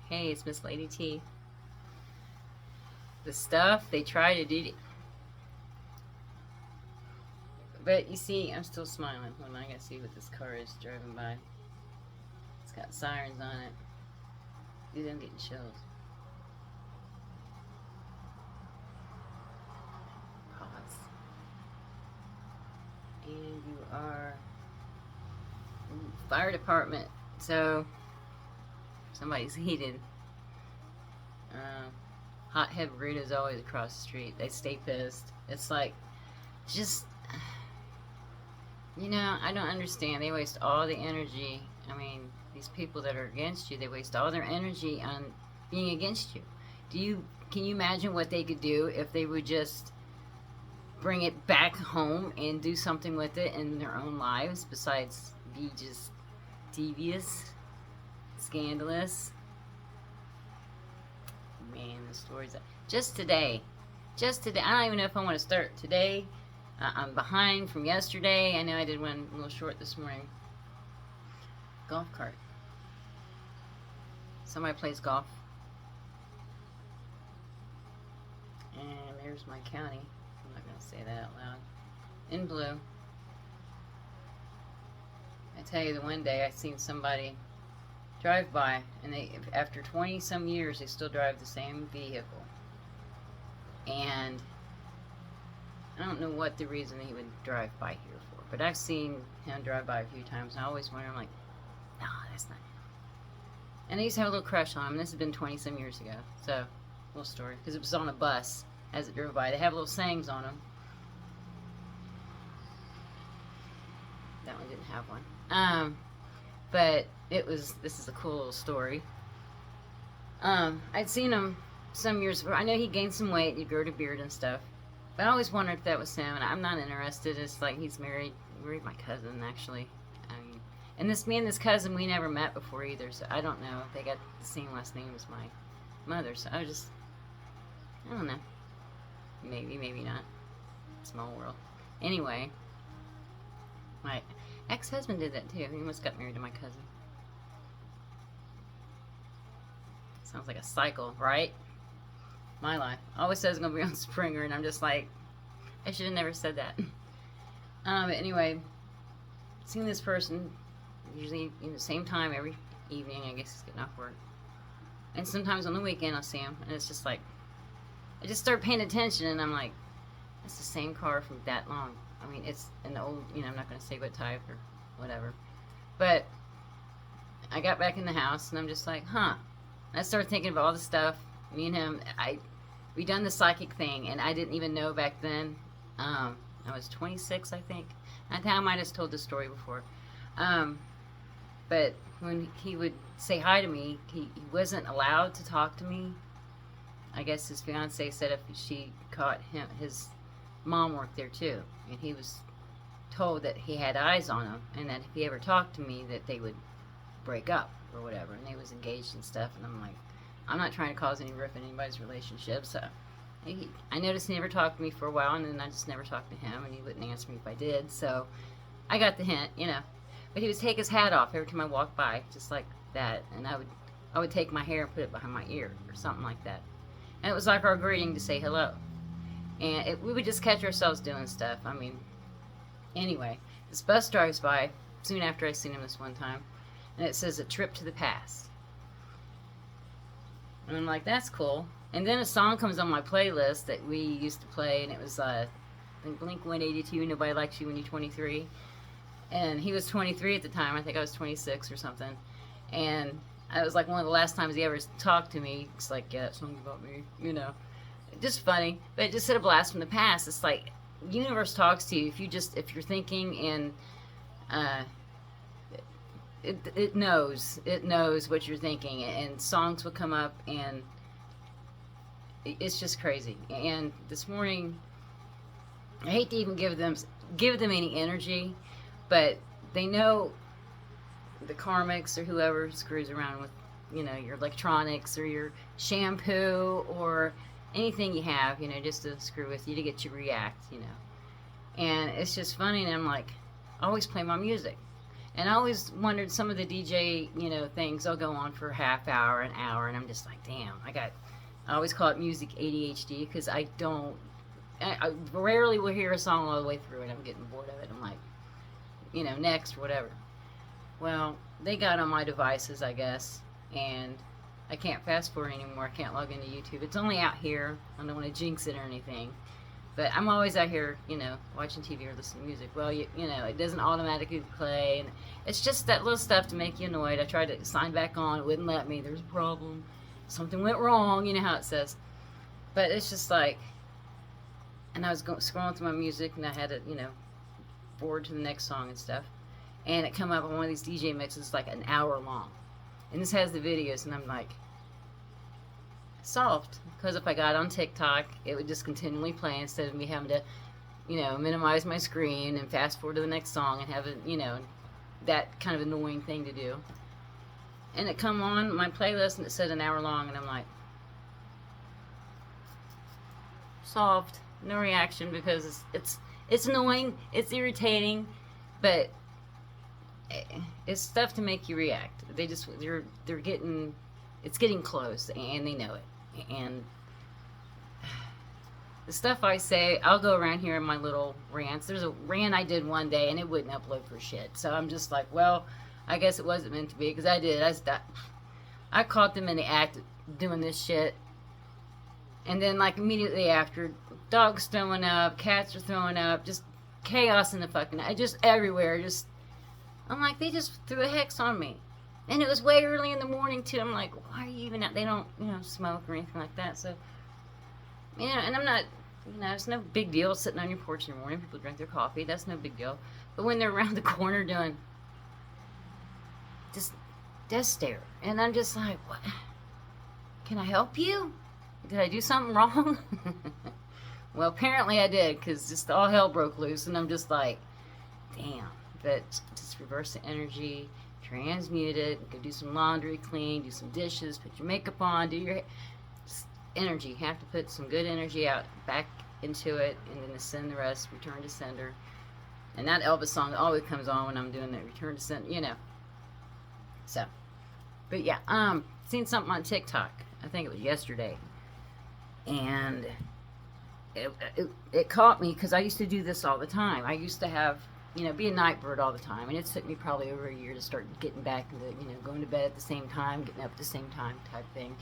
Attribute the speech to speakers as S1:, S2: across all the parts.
S1: Hey, it's Miss Lady T. The stuff they try to do, but you see, I'm still smiling when I gotta see what this car is driving by. It's got sirens on it. Dude, I'm getting chills. Pause. And you are fire department. So somebody's heated. Uh, Hothead Burrito's always across the street. They stay pissed. It's like, just, I don't understand. They waste all the energy. I mean, these people that are against you, they waste all their energy on being against you. Can you imagine what they could do if they would just bring it back home and do something with it in their own lives besides be just devious, scandalous? Man, the stories. Just today, I don't even know if I want to start today. I'm behind from yesterday. I know I did one a little short this morning. Golf cart. Somebody plays golf. And there's my county. I'm not going to say that out loud. In blue. I tell you, the one day I seen somebody drive by, and after 20 some years, they still drive the same vehicle. And I don't know what the reason he would drive by here for, but I've seen him drive by a few times, and I always wonder, I'm like, no, that's not him. And I used to have a little crush on him. This has been 20 some years ago, so little story, because it was on a bus as it drove by. They have little sayings on them. That one didn't have one. But this is a cool little story. I'd seen him some years before. I know he gained some weight, he grew a beard and stuff. But I always wondered if that was him, and I'm not interested. It's like he's married my cousin, actually. And me and this cousin, we never met before either, so I don't know if they got the same last name as my mother. So I don't know. Maybe, maybe not. Small world. Anyway, my ex-husband did that too. He almost got married to my cousin. Sounds like a cycle, right? My life. Always says it's going to be on Springer, and I'm just like, I should have never said that. But anyway, seeing this person, usually the same time every evening, I guess he's getting off work. And sometimes on the weekend I'll see him, and it's just like, I just start paying attention, and I'm like, it's the same car from that long. I mean, it's an old, I'm not going to say what type or whatever. But I got back in the house, and I'm just like, huh. I started thinking about all the stuff. Me and him, we done the psychic thing, and I didn't even know back then. I was 26, I think. I think I might have told this story before. But when he would say hi to me, he wasn't allowed to talk to me. I guess his fiance said if she caught him, his mom worked there too, and he was told that he had eyes on him, and that if he ever talked to me, that they would break up or whatever, and they was engaged and stuff. And I'm like, I'm not trying to cause any rift in anybody's relationship, so I noticed he never talked to me for a while, and then I just never talked to him, and he wouldn't answer me if I did, so I got the hint, But he would take his hat off every time I walked by, just like that, and I would take my hair and put it behind my ear, or something like that. And it was like our greeting to say hello. And we would just catch ourselves doing stuff. I mean, anyway, this bus drives by soon after I seen him this one time, and it says, "A trip to the past." And I'm like, that's cool. And then a song comes on my playlist that we used to play, and it was, I think, Blink-182, Nobody Likes You When You're 23. And he was 23 at the time. I think I was 26 or something. And it was like one of the last times he ever talked to me. It's like, yeah, that song's about me, Just funny. But it just said a blast from the past. It's like, the universe talks to you if you're thinking, and it knows what you're thinking, and songs will come up, and it's just crazy. And this morning, I hate to even give them any energy, but they know, the karmics or whoever screws around with your electronics or your shampoo or anything you have, just to screw with you, to get you to react, and it's just funny. And I'm like, I always play my music. And I always wondered, some of the DJ, things, they'll go on for a half hour, an hour, and I'm just like, damn, I always call it music ADHD, because I rarely will hear a song all the way through and I'm getting bored of it. I'm like, next, whatever. Well, they got on my devices, I guess, and I can't fast forward anymore. I can't log into YouTube. It's only out here. I don't want to jinx it or anything. But I'm always out here, watching TV or listening to music. Well, it doesn't automatically play, and it's just that little stuff to make you annoyed. I tried to sign back on. It wouldn't let me. There's a problem. Something went wrong. You know how it says. But it's just like, and I was scrolling through my music, and I had it, forward to the next song and stuff. And it come up on one of these DJ mixes, like an hour long. And this has the videos, and I'm like, solved. Because if I got on TikTok, it would just continually play instead of me having to, minimize my screen and fast forward to the next song and have that kind of annoying thing to do. And it come on my playlist and it said an hour long, and I'm like, solved. No reaction, because it's annoying, it's irritating, but it's stuff to make you react. They're getting, it's getting close, and they know it. And the stuff I say, I'll go around here in my little rants. There's a rant I did one day, and it wouldn't upload for shit. So I'm just like, well, I guess it wasn't meant to be, because I caught them in the act of doing this shit. And then, like, immediately after, dogs throwing up, cats are throwing up, just chaos in the fucking, just everywhere. I'm like, they just threw a hex on me. And it was way early in the morning, too. I'm like, why are you even out? They don't, smoke or anything like that. So, and I'm not, it's no big deal sitting on your porch in the morning. People drink their coffee. That's no big deal. But when they're around the corner doing just death stare. And I'm just like, what? Can I help you? Did I do something wrong? Well, apparently I did, because just all hell broke loose. And I'm just like, damn. But just reverse the energy, transmute it, go do some laundry, clean, do some dishes, put your makeup on, do your energy. You have to put some good energy out, back into it, and then send the rest, return to sender. And that Elvis song always comes on when I'm doing that, return to sender, So, but yeah, seen something on TikTok. I think it was yesterday. And it caught me, because I used to do this all the time. I used to have, be a night bird all the time, and it took me probably over a year to start getting back into, going to bed at the same time, getting up at the same time type thing.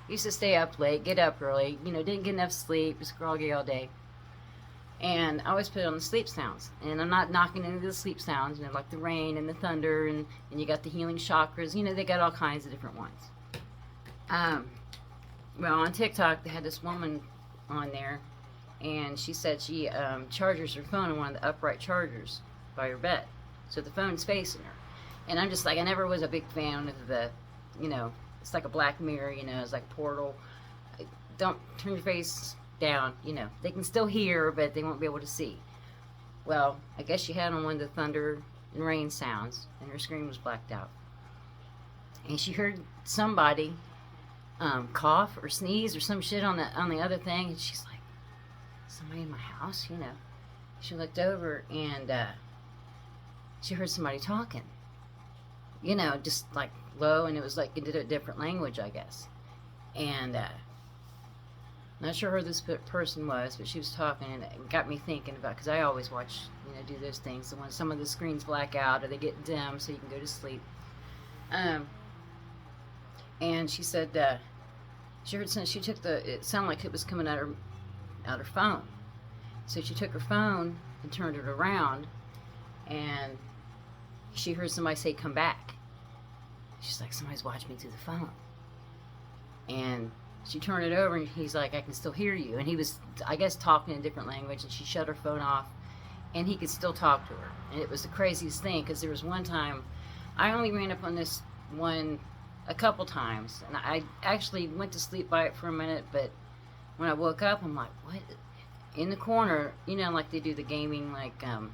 S1: Used to stay up late, get up early, didn't get enough sleep, was groggy all day. And I always put it on the sleep sounds. And I'm not knocking into the sleep sounds, like the rain and the thunder, and you got the healing chakras, they got all kinds of different ones. Well, on TikTok, they had this woman on there, and she said she charges her phone on one of the upright chargers by her bed. So the phone's facing her. And I'm just like, I never was a big fan of the, it's like a Black Mirror, it's like Portal. Don't turn your face down, They can still hear, but they won't be able to see. Well, I guess she had on one of the thunder and rain sounds, and her screen was blacked out. And she heard somebody cough or sneeze or some shit on the other thing, and she's like, somebody in my house, She looked over, and she heard somebody talking, just like low, and it was like into a different language, I guess. And not sure who this person was, but she was talking, and it got me thinking about, because I always watch, do those things. So when some of the screens black out or they get dim, so you can go to sleep. And she said she heard some. She took it sounded like it was coming out her phone. So she took her phone and turned it around, and she heard somebody say, "Come back." She's like, somebody's watching me through the phone. And she turned it over, and he's like, I can still hear you. And he was, I guess, talking in a different language, and she shut her phone off, and he could still talk to her. And it was the craziest thing, because there was one time, I only ran up on this one a couple times, and I actually went to sleep by it for a minute, but when I woke up, I'm like, what? In the corner, like they do the gaming, like on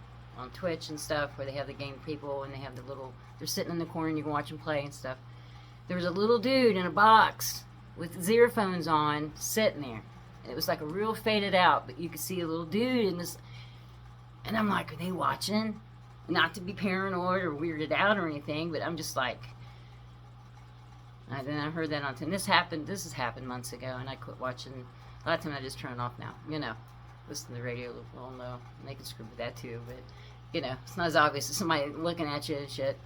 S1: Twitch and stuff, where they have the game people, and they have they're sitting in the corner, and you can watch them play and stuff. There was a little dude in a box with earphones on, sitting there. And it was like a real faded out, but you could see a little dude in this. And I'm like, are they watching? not to be paranoid or weirded out or anything, but I'm just like, and then I heard that on TV. This has happened months ago, and I quit watching. A lot of times I just turn it off now. Listen to the radio, well, no, they can screw with that too, but, it's not as obvious as somebody looking at you and shit.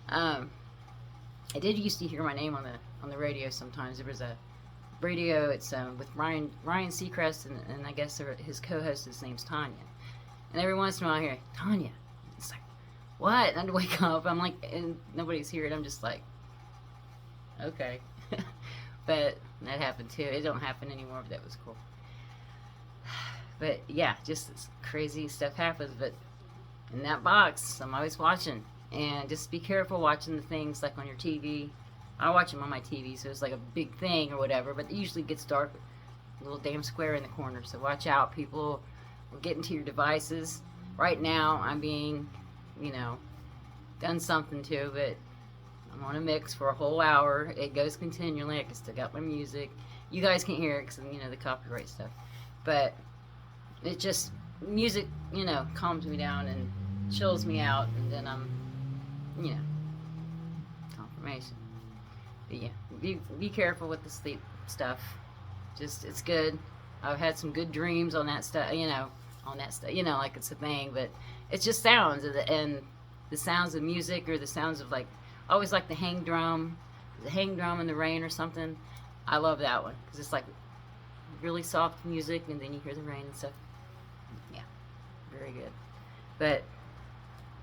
S1: I did used to hear my name on the radio sometimes. There was a radio, it's with Ryan Seacrest, and I guess his co-host, his name's Tanya. And every once in a while I hear, Tanya. It's like, what? And I'd wake up, I'm like, and nobody's hearing. I'm just like, okay. But that happened too. It don't happen anymore, but that was cool. But yeah, just crazy stuff happens. But in that box, I'm always watching. And just be careful watching the things like on your TV. I watch them on my TV, so it's like a big thing or whatever, but it usually gets dark, a little damn square in the corner. So watch out, people will get into your devices. Right now, I'm being, done something to, but I'm on a mix for a whole hour. It goes continually. I still got my music. You guys can't hear it because, the copyright stuff. But it just, music, calms me down and chills me out, and then I'm, confirmation. But yeah, be careful with the sleep stuff. Just, it's good. I've had some good dreams on that stuff, like it's a thing, but it's just sounds, and the sounds of music, or the sounds of, like, I always like the hang drum in the rain or something. I love that one, because it's like really soft music, and then you hear the rain and stuff. Yeah, very good. But,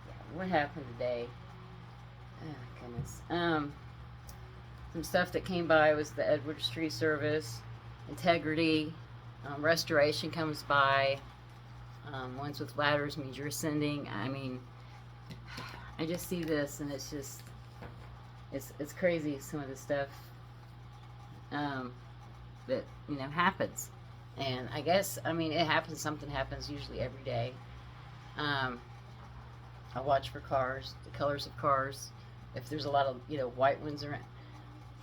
S1: yeah, what happened today? Oh, goodness. Some stuff that came by was the Edwards Tree Service, Integrity, Restoration comes by. Ones with ladders means you're ascending. I mean, I just see this, and it's just, it's crazy, some of the stuff that happens. And I guess, it happens. Something happens usually every day. I watch for cars, the colors of cars. If there's a lot of white ones around.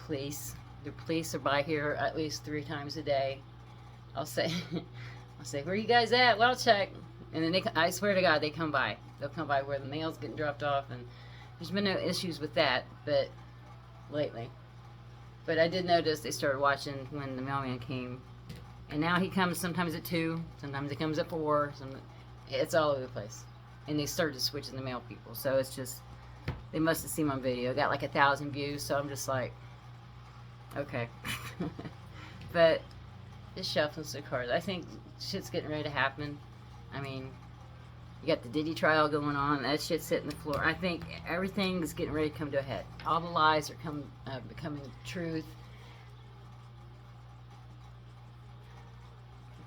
S1: The police are by here at least 3 times a day. I'll say, where are you guys at? Well, I'll check. And then I swear to God, they come by. They'll come by where the mail's getting dropped off, and there's been no issues with that, but lately. But I did notice they started watching when the mailman came, and now he comes sometimes at 2, sometimes he comes at 4. It's all over the place. And they started switching the mail people, so it's just, they must have seen my video. Got like 1,000 views, so I'm just like, okay. But just shuffling some cards. I think shit's getting ready to happen. You got the Diddy trial going on. That shit's hitting the floor. I think everything is getting ready to come to a head. All the lies are becoming truth.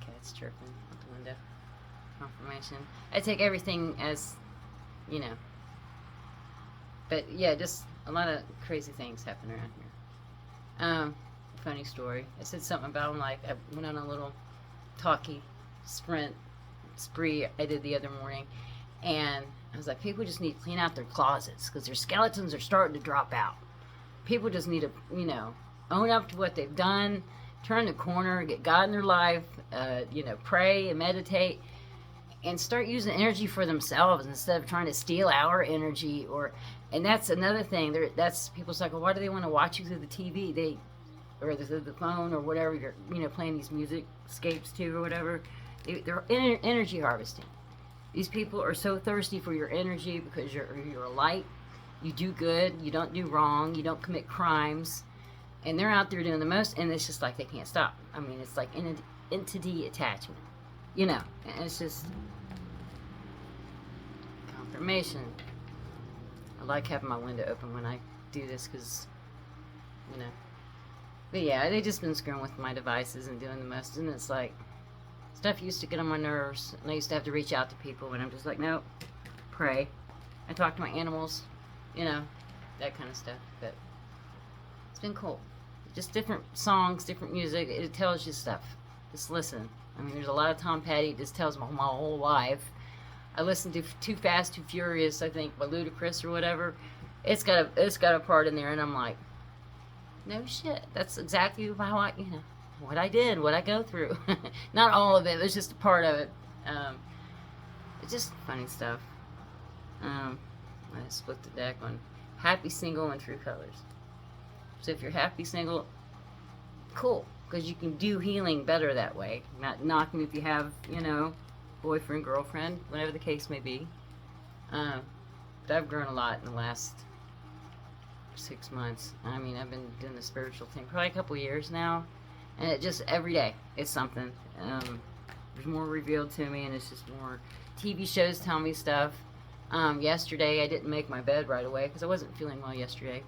S1: Okay, it's chirping out the window. Confirmation. I take everything as, But yeah, just a lot of crazy things happen around here. Funny story. I said something about I went on a little talkie spree I did the other morning, and I was like, people just need to clean out their closets because their skeletons are starting to drop out. People just need to, own up to what they've done, turn the corner, get God in their life, pray and meditate, and start using energy for themselves instead of trying to steal our energy. And that's another thing. That's people's like, well, why do they want to watch you through the TV? Or the phone or whatever you're, playing these music scapes to or whatever. They're energy harvesting. These people are so thirsty for your energy because you're a light. You do good. You don't do wrong. You don't commit crimes. And they're out there doing the most, and it's just like they can't stop. It's like entity attachment. And it's just confirmation. I like having my window open when I do this because, But yeah, they just been screwing with my devices and doing the most, and it's like, stuff used to get on my nerves, and I used to have to reach out to people, and I'm just like, nope, pray. I talk to my animals, that kind of stuff, but it's been cool. Just different songs, different music, it tells you stuff. Just listen. There's a lot of Tom Petty, it just tells my whole life. I listened to Too Fast, Too Furious, I think, by Ludacris or whatever. It's got a part in there, and I'm like, no shit. That's exactly how what I did, what I go through. Not all of it. It was just a part of it. It's just funny stuff. I split the deck on happy single and true colors. So if you're happy single, cool, because you can do healing better that way. Not knocking if you have, boyfriend, girlfriend, whatever the case may be. But I've grown a lot in the last 6 months. I mean, I've been doing the spiritual thing probably a couple years now, and it just every day it's something. There's more revealed to me, and it's just more. TV shows tell me stuff. Yesterday I didn't make my bed right away because I wasn't feeling well yesterday,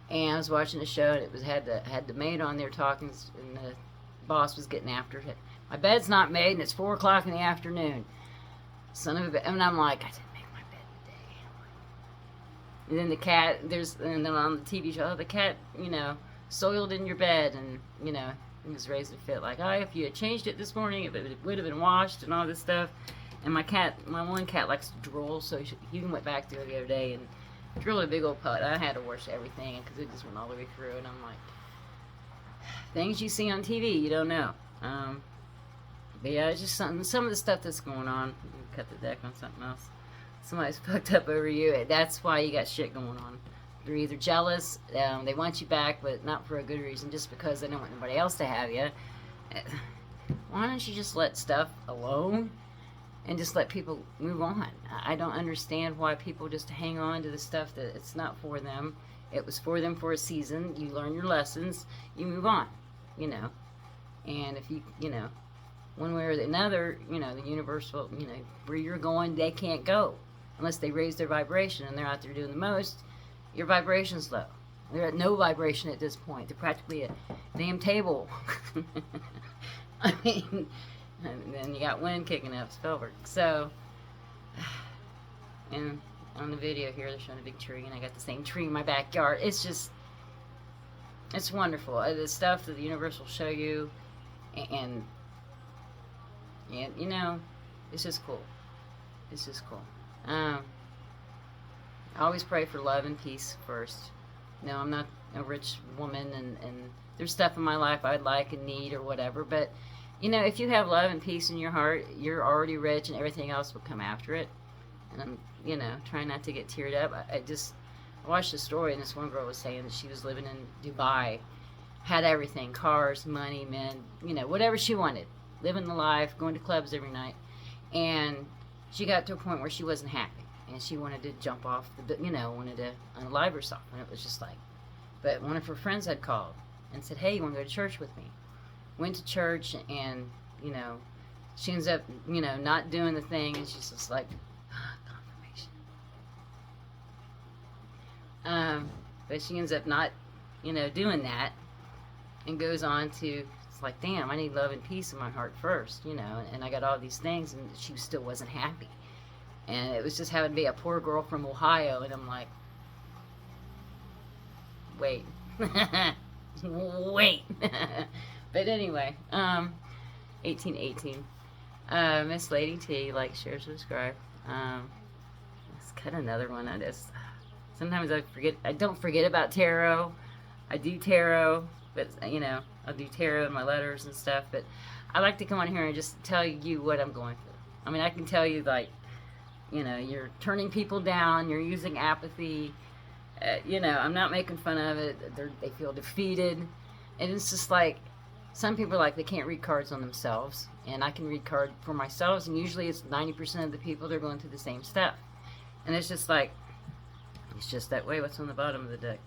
S1: and I was watching a show and it had the maid on there talking, and the boss was getting after it. My bed's not made, and it's 4 o'clock in the afternoon. Son of a bitch. And I'm like, I didn't make my bed today. And then the cat, and then on the TV show, the cat, soiled in your bed, and, he was raising a fit, like, if you had changed it this morning, it would have been washed, and all this stuff. And my one cat likes to drool, so he went back there the other day and drilled a big old putt. I had to wash everything, because it just went all the way through, and I'm like, things you see on TV, you don't know. But yeah, it's just some of the stuff that's going on. Cut the deck on something else. Somebody's fucked up over you. That's why you got shit going on. They're either jealous, they want you back, but not for a good reason, just because they don't want anybody else to have you. Why don't you just let stuff alone and just let people move on? I don't understand why people just hang on to the stuff that it's not for them. It was for them for a season. You learn your lessons, you move on, And if you, one way or another, the universe will, where you're going, they can't go unless they raise their vibration, and they're out there doing the most. Your vibration's low. They're at no vibration at this point. They're practically a damn table. I mean, and then you got wind kicking up, Spellberg. So, and on the video here, they're showing a big tree, and I got the same tree in my backyard. It's just, it's wonderful. The stuff that the universe will show you, and it's just cool. It's just cool. I always pray for love and peace first. I'm not a rich woman, and there's stuff in my life I'd like and need or whatever, but, if you have love and peace in your heart, you're already rich, and everything else will come after it. And I'm, trying not to get teared up. I watched a story, and this one girl was saying that she was living in Dubai, had everything, cars, money, men, whatever she wanted. Living the life, going to clubs every night, and she got to a point where she wasn't happy, and she wanted to jump off wanted to unalive herself, and it was just like, but one of her friends had called and said, hey, you want to go to church with me? Went to church, and, she ends up, not doing the thing, and she's just like, confirmation. But she ends up not, doing that, and goes on to, like, damn, I need love and peace in my heart first, and I got all these things, and she still wasn't happy. And it was just having to be a poor girl from Ohio, and I'm like, wait. Wait. But anyway, 1818. Miss Lady T, like, share, subscribe. Let's cut another one. Sometimes I don't forget about tarot. I do tarot, but, I'll do tarot in my letters and stuff, but I like to come on here and just tell you what I'm going through. I mean, I can tell you, like, you're turning people down, you're using apathy, I'm not making fun of it, they feel defeated, and it's just like, some people are like, they can't read cards on themselves, and I can read cards for myself, and usually it's 90% of the people, they're going through the same stuff, and it's just like, it's just that way. What's on the bottom of the deck?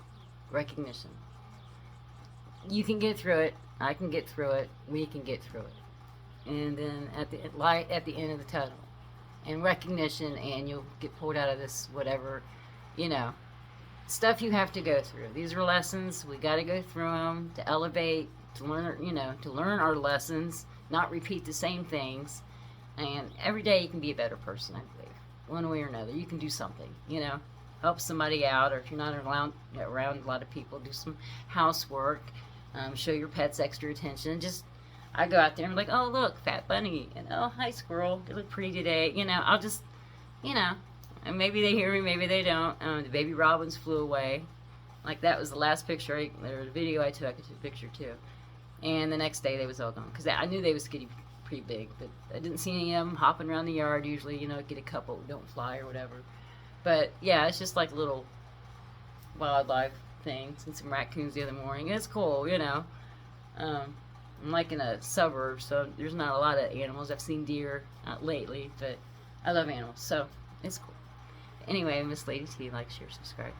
S1: Recognition. You can get through it. I can get through it. We can get through it. And then at the light at the end of the tunnel, and recognition, and you'll get pulled out of this whatever, stuff you have to go through. These are lessons. We got to go through them to elevate, to learn our lessons, not repeat the same things. And every day you can be a better person, I believe. One way or another, you can do something. Help somebody out, or if you're not around a lot of people, do some housework. Show your pets extra attention. I go out there and I'm like, oh, look, fat bunny, and oh, hi, squirrel, you look pretty today. I'll just, and maybe they hear me, maybe they don't. The baby robins flew away. Like, that was the last picture, or the video I took. I took a picture too. And the next day they was all gone, because I knew they was getting pretty big, but I didn't see any of them hopping around the yard. Usually, get a couple, don't fly or whatever. But yeah, it's just like little wildlife things and some raccoons the other morning. It's cool, you know. Um, I'm like in a suburb, so there's not a lot of animals. I've seen deer lately, but I love animals, so it's cool. Anyway, Miss Lady T, like, share, subscribe.